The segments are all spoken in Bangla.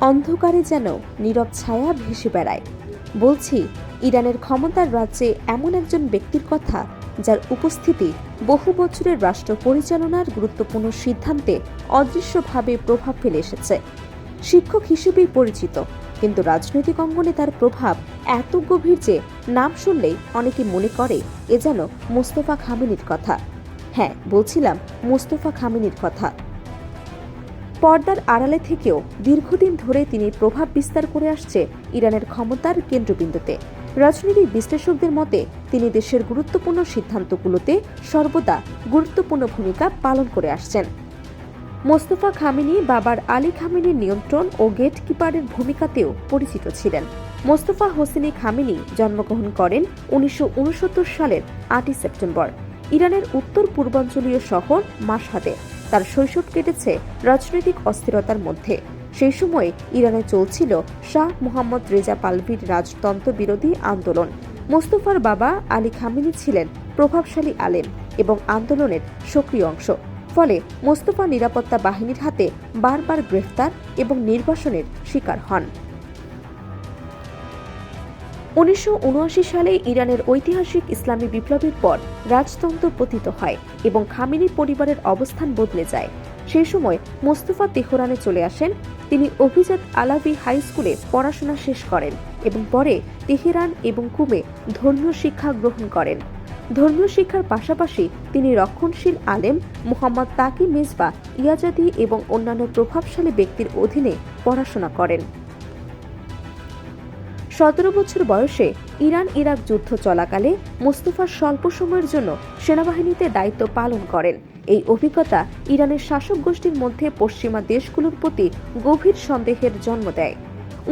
অন্ধকারে যেন নীরব ছায়া ভেসে বেড়ায়। বলছি ইরানের ক্ষমতার রাজ্যে এমন একজন ব্যক্তির কথা যার উপস্থিতি বহু বছরের রাষ্ট্র পরিচালনার গুরুত্বপূর্ণ সিদ্ধান্তে অদৃশ্যভাবে প্রভাব ফেলে এসেছে। শিক্ষক হিসেবেই পরিচিত, কিন্তু রাজনৈতিক অঙ্গনে তার প্রভাব এত গভীর যে নাম শুনলেই অনেকে মনে করে এ যেন মোস্তফা খামেনির কথা। হ্যাঁ, বলছিলাম মোস্তফা খামেনির কথা। পর্দার আড়ালে থেকেও দীর্ঘদিন ধরে তিনি প্রভাব বিস্তার করে আসছে ইরানের ক্ষমতার কেন্দ্রবিন্দুতে। রাজনৈতিক বিশ্লেষকদের মতে তিনি দেশের গুরুত্বপূর্ণ সিদ্ধান্তগুলোতে সর্বদা গুরুত্বপূর্ণ ভূমিকা পালন করে আসছেন। মোস্তফা খামেনি বাবার আলী খামেনির নিয়ন্ত্রণ ও গেটকিপারের ভূমিকাতেও পরিচিত ছিলেন। মোস্তফা হোসেনি খামেনি জন্মগ্রহণ করেন 1969 সালের 8 সেপ্টেম্বর ইরানের উত্তর পূর্বাঞ্চলীয় শহর মাশহাদে। তার শৈশব কেটেছে রাজনৈতিক অস্থিরতার মধ্যে। সেই সময়ে ইরানে চলছিল শাহ মুহাম্মদ রেজা পাহলভির রাজতন্ত্র বিরোধী আন্দোলন। মোস্তফার বাবা আলী খামেনি ছিলেন প্রভাবশালী আলেম এবং আন্দোলনের সক্রিয় অংশ। ফলে মোস্তফা নিরাপত্তা বাহিনীর হাতে বারবার গ্রেফতার এবং নির্বাসনের শিকার হন। 1979 সালে ইরানের ঐতিহাসিক ইসলামী বিপ্লবের পর রাজতন্ত্র পতিত হয় এবং খামেনি পরিবারের অবস্থান বদলে যায়। সেই সময় মোস্তফা তেহরানে চলে আসেন। তিনি অভিজাত আলাভি হাই স্কুলে পড়াশোনা শেষ করেন এবং পরে তেহরান এবং কুমে ধর্মীয় শিক্ষা গ্রহণ করেন। ধর্মীয় শিক্ষার পাশাপাশি তিনি রক্ষণশীল আলেম মুহাম্মদ তাকি মেজবা ইয়াজাদি এবং অন্যান্য প্রভাবশালী ব্যক্তির অধীনে পড়াশোনা করেন। 17 বছর বয়সে ইরান ইরাক যুদ্ধ চলাকালে মোস্তফা স্বল্প সময়ের জন্য সেনাবাহিনীতে দায়িত্ব পালন করেন। এই অভিজ্ঞতা ইরানের শাসক গোষ্ঠীর মধ্যে পশ্চিমা দেশগুলোর প্রতি গভীর সন্দেহের জন্ম দেয়।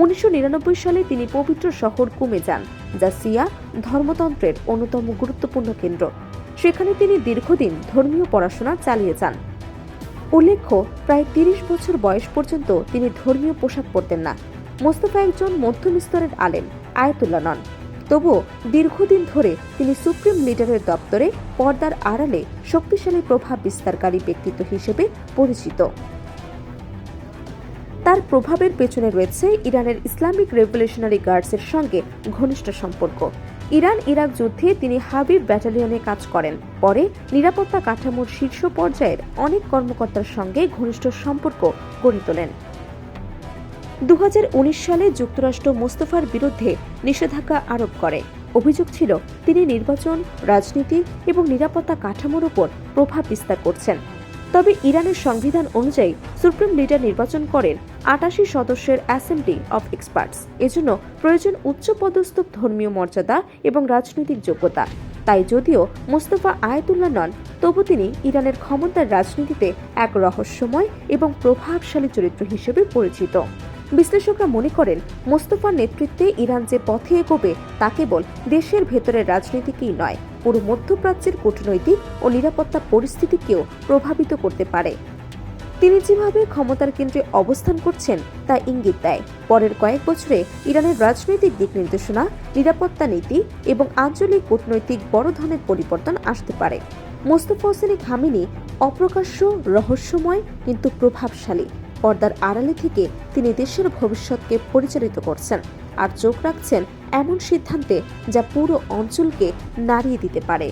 1999 সালে তিনি পবিত্র শহর কুমে যান, যা শিয়া ধর্মতন্ত্রের অন্যতম গুরুত্বপূর্ণ কেন্দ্র। সেখানে তিনি দীর্ঘদিন ধর্মীয় পড়াশোনা চালিয়ে যান। উল্লেখ্য, প্রায় 30 বছর বয়স পর্যন্ত তিনি ধর্মীয় পোশাক পরতেন না। মোস্তফা একজন মধ্যম স্তরের আলেম, আয়াতুল্লাহ নন। তবুও দীর্ঘদিন ধরে তিনি সুপ্রিম লিডারের দপ্তরে পর্দার আড়ালে শক্তিশালী প্রভাব বিস্তারকারী ব্যক্তিত্ব হিসেবে পরিচিত। তার প্রভাবের পেছনে রয়েছে ইরানের ইসলামিক রেভলিউশনারি গার্ডসের সঙ্গে ঘনিষ্ঠ সম্পর্ক। ইরান ইরাক যুদ্ধে তিনি হাবিব ব্যাটালিয়নে কাজ করেন। পরে নিরাপত্তা কাঠামোর শীর্ষ পর্যায়ের অনেক কর্মকর্তার সঙ্গে ঘনিষ্ঠ সম্পর্ক গড়ে তোলেন। 2019 সালে যুক্তরাষ্ট্র মোস্তফার বিরুদ্ধে নিষেধাজ্ঞা আরোপ করে। অভিযোগ ছিল তিনি নির্বাচন, রাজনীতি এবং নিরাপত্তা কাঠামোর উপর প্রভাব বিস্তার করছেন। তবে ইরানের সংবিধান অনুযায়ী সুপ্রিম লিডার নির্বাচন করেন 88 সদস্যের অ্যাসেম্বলি অফ এক্সপার্টস। এজন্য প্রয়োজন উচ্চপদস্থ ধর্মীয় মর্যাদা এবং রাজনৈতিক যোগ্যতা। তাই যদিও মোস্তফা আয়াতুল্লাহ নন, তবু তিনি ইরানের ক্ষমতার রাজনীতিতে এক রহস্যময় এবং প্রভাবশালী চরিত্র হিসেবে পরিচিত। বিশ্লেষকরা মনে করেন মোস্তফার নেতৃত্বে ইরান যে পথে এগোবে তা কেবল দেশের ভেতরের রাজনীতিকেই নয়, পুরো মধ্যপ্রাচ্যের কূটনৈতিক ও নিরাপত্তা পরিস্থিতিকেও প্রভাবিত করতে পারে। তিনি যেভাবে ক্ষমতার কেন্দ্রে অবস্থান করছেন তা ইঙ্গিত দেয় পরের কয়েক বছরে ইরানের রাজনৈতিক দিক নির্দেশনা, নিরাপত্তা নীতি এবং আঞ্চলিক কূটনৈতিক বড় ধরনের পরিবর্তন আসতে পারে। মোস্তফা হোসেনি খামেনি অপ্রকাশ্য, রহস্যময় কিন্তু প্রভাবশালী। পর্দার আড়ালে থেকে তিনি দেশের ভবিষ্যৎকে পরিচালিত করছেন আর চোখ রাখছেন এমন সিদ্ধান্তে যা পুরো অঞ্চলকে নাড়িয়ে দিতে পারে।